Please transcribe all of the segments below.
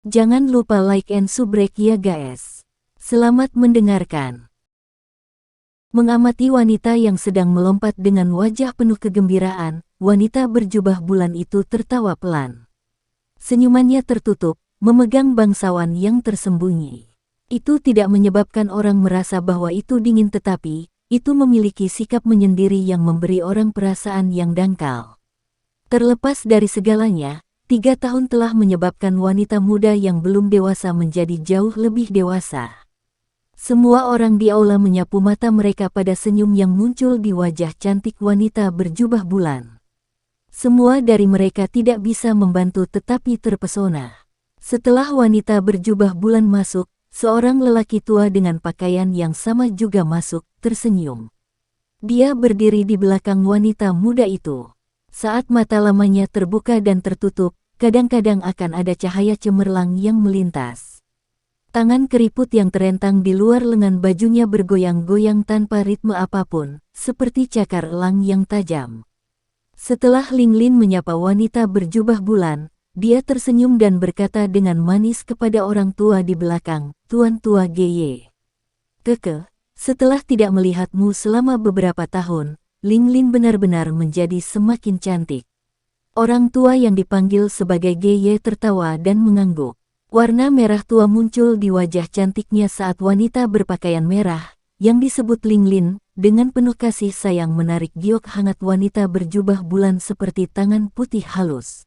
Jangan lupa like and subrek ya guys. Selamat mendengarkan. Mengamati wanita yang sedang melompat dengan wajah penuh kegembiraan, wanita berjubah bulan itu tertawa pelan. Senyumannya tertutup, memegang bangsawan yang tersembunyi. Itu tidak menyebabkan orang merasa bahwa itu dingin, tetapi itu memiliki sikap menyendiri yang memberi orang perasaan yang dangkal. Terlepas dari segalanya, 3 tahun telah menyebabkan wanita muda yang belum dewasa menjadi jauh lebih dewasa. Semua orang di aula menyapu mata mereka pada senyum yang muncul di wajah cantik wanita berjubah bulan. Semua dari mereka tidak bisa membantu tetapi terpesona. Setelah wanita berjubah bulan masuk, seorang lelaki tua dengan pakaian yang sama juga masuk, tersenyum. Dia berdiri di belakang wanita muda itu. Saat mata lamanya terbuka dan tertutup, kadang-kadang akan ada cahaya cemerlang yang melintas. Tangan keriput yang terentang di luar lengan bajunya bergoyang-goyang tanpa ritme apapun, seperti cakar elang yang tajam. Setelah Linglin menyapa wanita berjubah bulan, dia tersenyum dan berkata dengan manis kepada orang tua di belakang, "Tuan tua Gye. Keke, setelah tidak melihatmu selama beberapa tahun, Linglin benar-benar menjadi semakin cantik." Orang tua yang dipanggil sebagai Gye tertawa dan mengangguk. Warna merah tua muncul di wajah cantiknya saat wanita berpakaian merah, yang disebut Linglin, dengan penuh kasih sayang menarik giok hangat wanita berjubah bulan seperti tangan putih halus.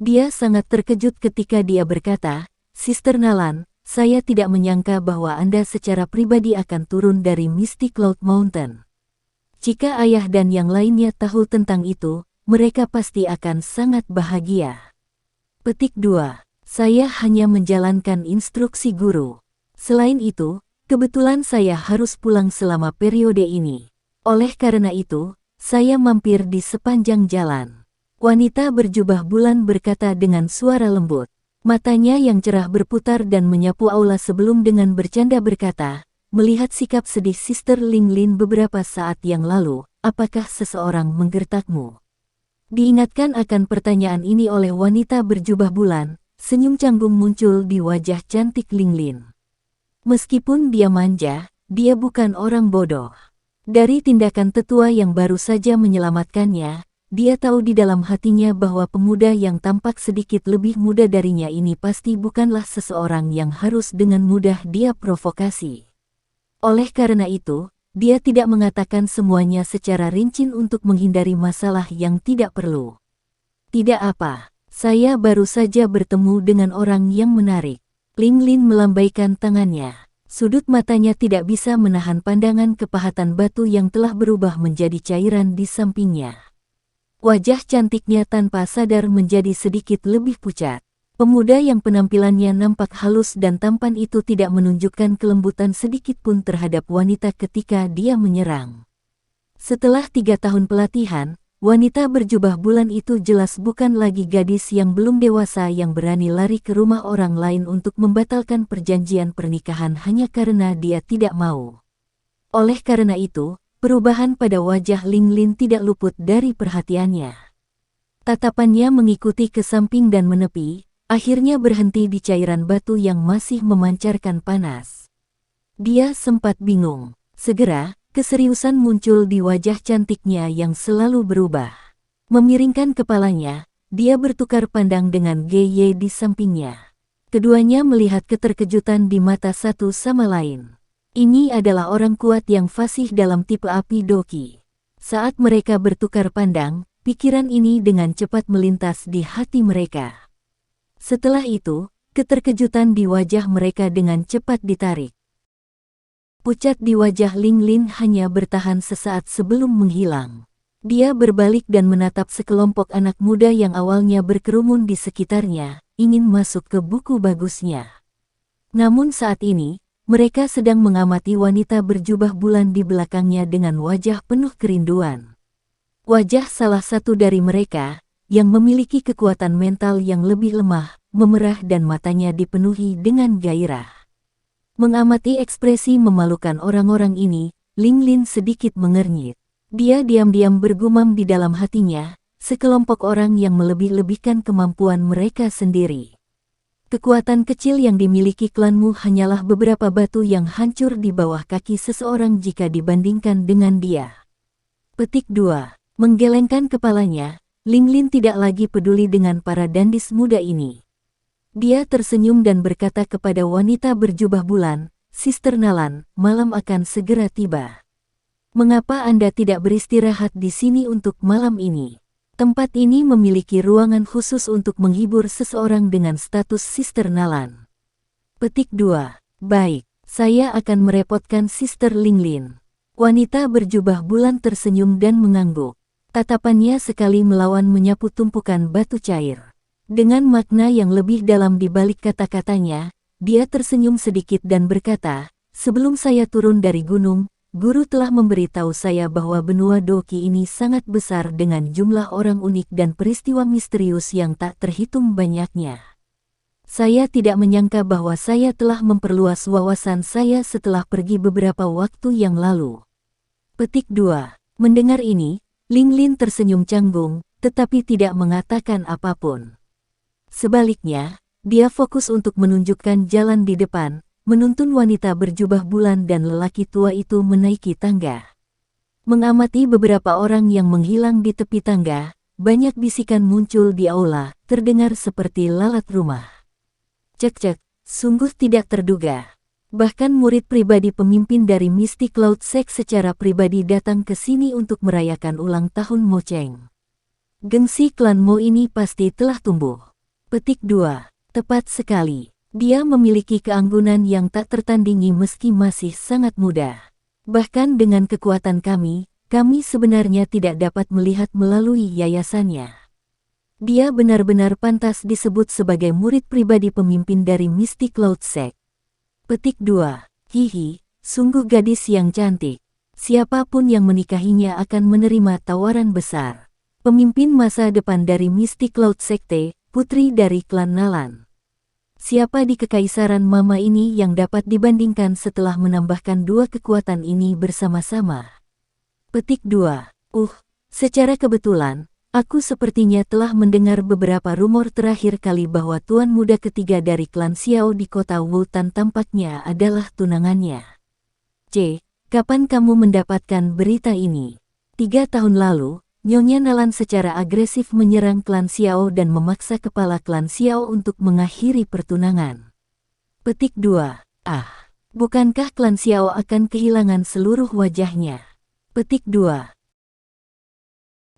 Dia sangat terkejut ketika dia berkata, "Sister Nalan, saya tidak menyangka bahwa Anda secara pribadi akan turun dari Misty Cloud Mountain. Jika ayah dan yang lainnya tahu tentang itu, mereka pasti akan sangat bahagia." Petik 2. Saya hanya menjalankan instruksi guru. Selain itu, kebetulan saya harus pulang selama periode ini. Oleh karena itu, saya mampir di sepanjang jalan. Wanita berjubah bulan berkata dengan suara lembut. Matanya yang cerah berputar dan menyapu aula sebelum dengan bercanda berkata, "Melihat sikap sedih Sister Linglin beberapa saat yang lalu, apakah seseorang menggertakmu?" Diingatkan akan pertanyaan ini oleh wanita berjubah bulan, senyum canggung muncul di wajah cantik Linglin. Meskipun dia manja, dia bukan orang bodoh. Dari tindakan tetua yang baru saja menyelamatkannya, dia tahu di dalam hatinya bahwa pemuda yang tampak sedikit lebih muda darinya ini pasti bukanlah seseorang yang harus dengan mudah dia provokasi. Oleh karena itu, dia tidak mengatakan semuanya secara rinci untuk menghindari masalah yang tidak perlu. "Tidak apa, saya baru saja bertemu dengan orang yang menarik." Linglin melambaikan tangannya. Sudut matanya tidak bisa menahan pandangan kepahatan batu yang telah berubah menjadi cairan di sampingnya. Wajah cantiknya tanpa sadar menjadi sedikit lebih pucat. Pemuda yang penampilannya nampak halus dan tampan itu tidak menunjukkan kelembutan sedikit pun terhadap wanita ketika dia menyerang. Setelah 3 tahun pelatihan, wanita berjubah bulan itu jelas bukan lagi gadis yang belum dewasa yang berani lari ke rumah orang lain untuk membatalkan perjanjian pernikahan hanya karena dia tidak mau. Oleh karena itu, perubahan pada wajah Linglin tidak luput dari perhatiannya. Tatapannya mengikuti ke samping dan menepi, akhirnya berhenti di cairan batu yang masih memancarkan panas. Dia sempat bingung. Segera, keseriusan muncul di wajah cantiknya yang selalu berubah. Memiringkan kepalanya, dia bertukar pandang dengan Gye di sampingnya. Keduanya melihat keterkejutan di mata satu sama lain. Ini adalah orang kuat yang fasih dalam tipe api Doki. Saat mereka bertukar pandang, pikiran ini dengan cepat melintas di hati mereka. Setelah itu, keterkejutan di wajah mereka dengan cepat ditarik. Pucat di wajah Linglin hanya bertahan sesaat sebelum menghilang. Dia berbalik dan menatap sekelompok anak muda yang awalnya berkerumun di sekitarnya, ingin masuk ke buku bagusnya. Namun saat ini, mereka sedang mengamati wanita berjubah bulan di belakangnya dengan wajah penuh kerinduan. Wajah salah satu dari mereka, yang memiliki kekuatan mental yang lebih lemah, memerah dan matanya dipenuhi dengan gairah. Mengamati ekspresi memalukan orang-orang ini, Linglin sedikit mengernyit. Dia diam-diam bergumam di dalam hatinya, sekelompok orang yang melebih-lebihkan kemampuan mereka sendiri. Kekuatan kecil yang dimiliki klanmu hanyalah beberapa batu yang hancur di bawah kaki seseorang jika dibandingkan dengan dia. Petik 2. Menggelengkan kepalanya, Linglin tidak lagi peduli dengan para dandis muda ini. Dia tersenyum dan berkata kepada wanita berjubah bulan, "Sister Nalan, malam akan segera tiba. Mengapa Anda tidak beristirahat di sini untuk malam ini? Tempat ini memiliki ruangan khusus untuk menghibur seseorang dengan status Sister Nalan." Petik 2. Baik, saya akan merepotkan Sister Linglin. Wanita berjubah bulan tersenyum dan mengangguk. Tatapannya sekali melawan menyapu tumpukan batu cair. Dengan makna yang lebih dalam di balik kata-katanya, dia tersenyum sedikit dan berkata, "Sebelum saya turun dari gunung, Guru telah memberitahu saya bahwa benua Doki ini sangat besar dengan jumlah orang unik dan peristiwa misterius yang tak terhitung banyaknya. Saya tidak menyangka bahwa saya telah memperluas wawasan saya setelah pergi beberapa waktu yang lalu." Petik 2. Mendengar ini, Linglin tersenyum canggung, tetapi tidak mengatakan apapun. Sebaliknya, dia fokus untuk menunjukkan jalan di depan, menuntun wanita berjubah bulan dan lelaki tua itu menaiki tangga. Mengamati beberapa orang yang menghilang di tepi tangga, banyak bisikan muncul di aula, terdengar seperti lalat rumah. Cek-cek, sungguh tidak terduga. Bahkan murid pribadi pemimpin dari Mystic Cloud Sect secara pribadi datang ke sini untuk merayakan ulang tahun Mo Cheng. Gengsi klan Mo ini pasti telah tumbuh. Petik 2. Tepat sekali. Dia memiliki keanggunan yang tak tertandingi meski masih sangat muda. Bahkan dengan kekuatan kami sebenarnya tidak dapat melihat melalui yayasannya. Dia benar-benar pantas disebut sebagai murid pribadi pemimpin dari Mystic Cloud Sect. Petik 2. Hihi, sungguh gadis yang cantik. Siapapun yang menikahinya akan menerima tawaran besar. Pemimpin masa depan dari Mystic Cloud Sekte, putri dari klan Nalan. Siapa di Kekaisaran Mama ini yang dapat dibandingkan setelah menambahkan dua kekuatan ini bersama-sama? Petik 2. Secara kebetulan, aku sepertinya telah mendengar beberapa rumor terakhir kali bahwa tuan muda ketiga dari klan Xiao di kota Wutan tampaknya adalah tunangannya. Kapan kamu mendapatkan berita ini? 3 tahun lalu, Nyonya Nalan secara agresif menyerang klan Xiao dan memaksa kepala klan Xiao untuk mengakhiri pertunangan. Petik 2. Bukankah klan Xiao akan kehilangan seluruh wajahnya? Petik 2.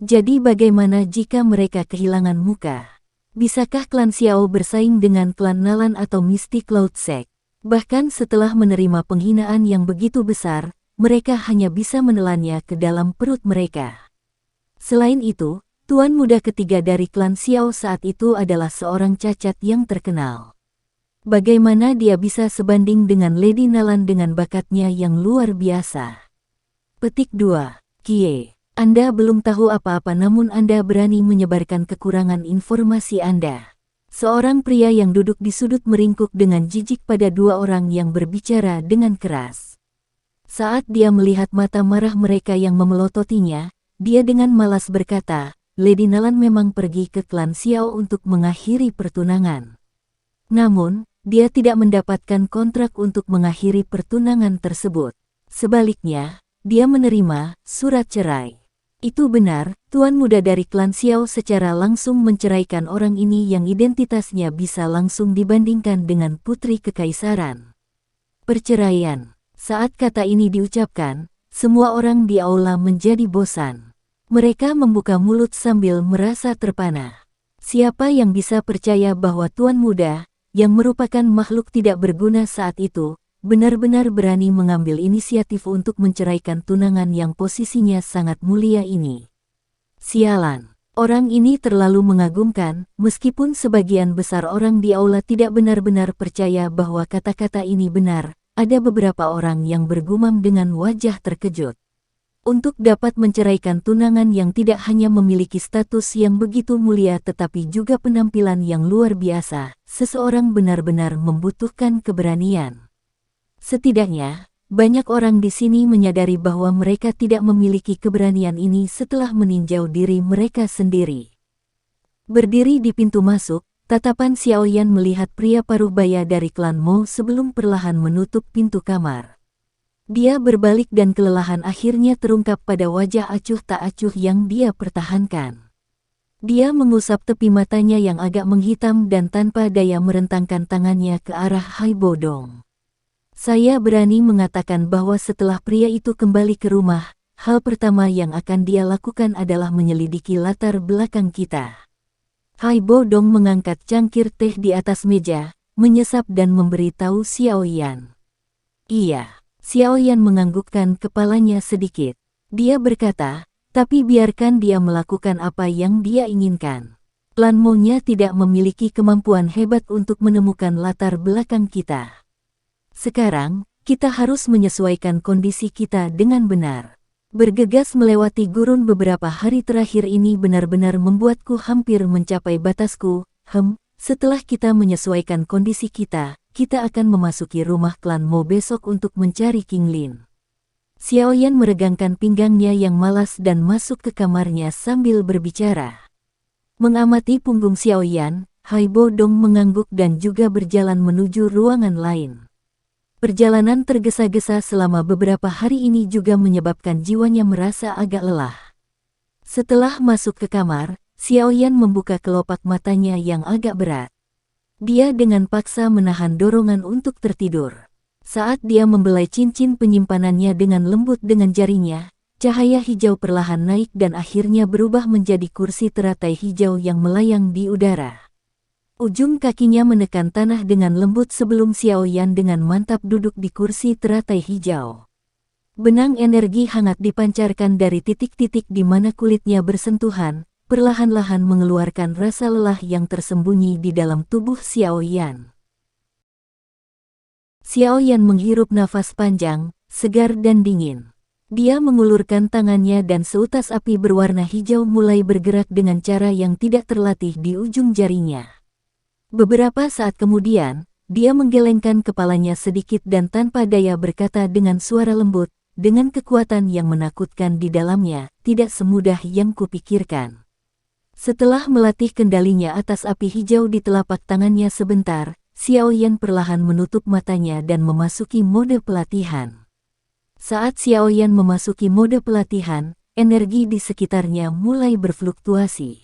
Jadi bagaimana jika mereka kehilangan muka? Bisakah klan Xiao bersaing dengan klan Nalan atau Mystic Cloud Sect? Bahkan setelah menerima penghinaan yang begitu besar, mereka hanya bisa menelannya ke dalam perut mereka. Selain itu, tuan muda ketiga dari klan Xiao saat itu adalah seorang cacat yang terkenal. Bagaimana dia bisa sebanding dengan Lady Nalan dengan bakatnya yang luar biasa? Petik 2. Kie, Anda belum tahu apa-apa namun Anda berani menyebarkan kekurangan informasi Anda. Seorang pria yang duduk di sudut meringkuk dengan jijik pada dua orang yang berbicara dengan keras. Saat dia melihat mata marah mereka yang memelototinya, dia dengan malas berkata, "Lady Nalan memang pergi ke klan Xiao untuk mengakhiri pertunangan. Namun, dia tidak mendapatkan kontrak untuk mengakhiri pertunangan tersebut. Sebaliknya, dia menerima surat cerai." Itu benar, tuan muda dari klan Xiao secara langsung menceraikan orang ini yang identitasnya bisa langsung dibandingkan dengan putri kekaisaran. Perceraian. Saat kata ini diucapkan, semua orang di aula menjadi bosan. Mereka membuka mulut sambil merasa terpana. Siapa yang bisa percaya bahwa tuan muda, yang merupakan makhluk tidak berguna saat itu, benar-benar berani mengambil inisiatif untuk menceraikan tunangan yang posisinya sangat mulia ini? Sialan, orang ini terlalu mengagumkan, meskipun sebagian besar orang di aula tidak benar-benar percaya bahwa kata-kata ini benar. Ada beberapa orang yang bergumam dengan wajah terkejut. Untuk dapat menceraikan tunangan yang tidak hanya memiliki status yang begitu mulia tetapi juga penampilan yang luar biasa, seseorang benar-benar membutuhkan keberanian. Setidaknya, banyak orang di sini menyadari bahwa mereka tidak memiliki keberanian ini setelah meninjau diri mereka sendiri. Berdiri di pintu masuk, tatapan Xiaoyan melihat pria paruh baya dari klan Mo sebelum perlahan menutup pintu kamar. Dia berbalik dan kelelahan akhirnya terungkap pada wajah acuh tak acuh yang dia pertahankan. Dia mengusap tepi matanya yang agak menghitam dan tanpa daya merentangkan tangannya ke arah Hai Bodong. Saya berani mengatakan bahwa setelah pria itu kembali ke rumah, hal pertama yang akan dia lakukan adalah menyelidiki latar belakang kita. Hai Bodong mengangkat cangkir teh di atas meja, menyesap dan memberitahu Xiaoyan. Iya, Xiaoyan menganggukkan kepalanya sedikit. Dia berkata, tapi biarkan dia melakukan apa yang dia inginkan. Klan Mo-nya tidak memiliki kemampuan hebat untuk menemukan latar belakang kita. Sekarang, kita harus menyesuaikan kondisi kita dengan benar. Bergegas melewati gurun beberapa hari terakhir ini benar-benar membuatku hampir mencapai batasku. Setelah kita menyesuaikan kondisi kita akan memasuki rumah klan Mo besok untuk mencari King Lin. Xiaoyan meregangkan pinggangnya yang malas dan masuk ke kamarnya sambil berbicara. Mengamati punggung Xiaoyan, Hai Bodong mengangguk dan juga berjalan menuju ruangan lain. Perjalanan tergesa-gesa selama beberapa hari ini juga menyebabkan jiwanya merasa agak lelah. Setelah masuk ke kamar, Xiaoyan membuka kelopak matanya yang agak berat. Dia dengan paksa menahan dorongan untuk tertidur. Saat dia membelai cincin penyimpanannya dengan lembut dengan jarinya, cahaya hijau perlahan naik dan akhirnya berubah menjadi kursi teratai hijau yang melayang di udara. Ujung kakinya menekan tanah dengan lembut sebelum Xiaoyan dengan mantap duduk di kursi teratai hijau. Benang energi hangat dipancarkan dari titik-titik di mana kulitnya bersentuhan, perlahan-lahan mengeluarkan rasa lelah yang tersembunyi di dalam tubuh Xiaoyan. Xiaoyan menghirup nafas panjang, segar dan dingin. Dia mengulurkan tangannya dan seutas api berwarna hijau mulai bergerak dengan cara yang tidak terlatih di ujung jarinya. Beberapa saat kemudian, dia menggelengkan kepalanya sedikit dan tanpa daya berkata dengan suara lembut, dengan kekuatan yang menakutkan di dalamnya, tidak semudah yang kupikirkan. Setelah melatih kendalinya atas api hijau di telapak tangannya sebentar, Xiaoyan perlahan menutup matanya dan memasuki mode pelatihan. Saat Xiaoyan memasuki mode pelatihan, energi di sekitarnya mulai berfluktuasi.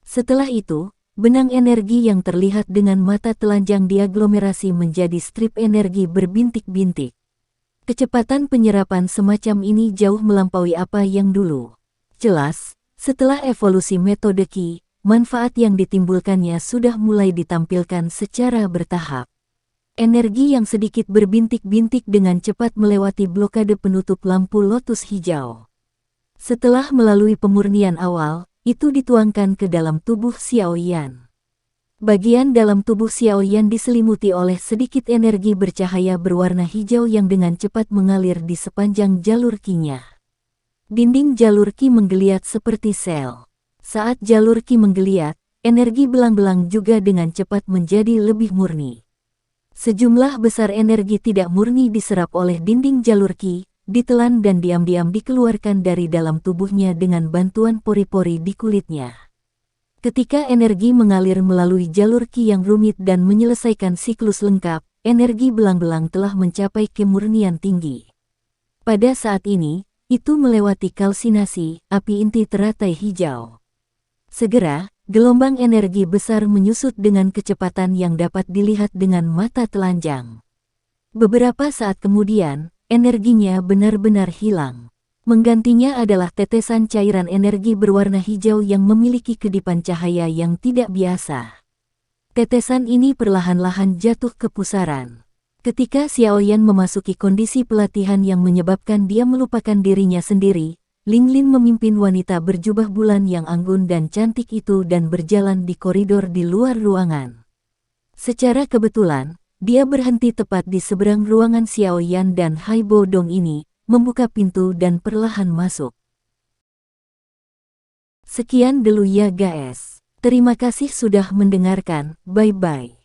Setelah itu, benang energi yang terlihat dengan mata telanjang diaglomerasi menjadi strip energi berbintik-bintik. Kecepatan penyerapan semacam ini jauh melampaui apa yang dulu. Jelas, setelah evolusi metode Qi, manfaat yang ditimbulkannya sudah mulai ditampilkan secara bertahap. Energi yang sedikit berbintik-bintik dengan cepat melewati blokade penutup lampu lotus hijau. Setelah melalui pemurnian awal, itu dituangkan ke dalam tubuh Xiaoyan. Bagian dalam tubuh Xiaoyan diselimuti oleh sedikit energi bercahaya berwarna hijau yang dengan cepat mengalir di sepanjang jalur Qi-nya. Dinding jalur Qi menggeliat seperti sel. Saat jalur Qi menggeliat, energi belang-belang juga dengan cepat menjadi lebih murni. Sejumlah besar energi tidak murni diserap oleh dinding jalur Qi, ditelan dan diam-diam dikeluarkan dari dalam tubuhnya dengan bantuan pori-pori di kulitnya. Ketika energi mengalir melalui jalur Qi yang rumit dan menyelesaikan siklus lengkap, energi belang-belang telah mencapai kemurnian tinggi. Pada saat ini, itu melewati kalsinasi, api inti teratai hijau. Segera, gelombang energi besar menyusut dengan kecepatan yang dapat dilihat dengan mata telanjang. Beberapa saat kemudian, energinya benar-benar hilang. Menggantinya adalah tetesan cairan energi berwarna hijau yang memiliki kedipan cahaya yang tidak biasa. Tetesan ini perlahan-lahan jatuh ke pusaran. Ketika Xiaoyan memasuki kondisi pelatihan yang menyebabkan dia melupakan dirinya sendiri, Ling Lin memimpin wanita berjubah bulan yang anggun dan cantik itu dan berjalan di koridor di luar ruangan. Secara kebetulan, dia berhenti tepat di seberang ruangan Xiaoyan dan Hai Bodong ini, membuka pintu dan perlahan masuk. Sekian dulu ya guys. Terima kasih sudah mendengarkan, bye-bye.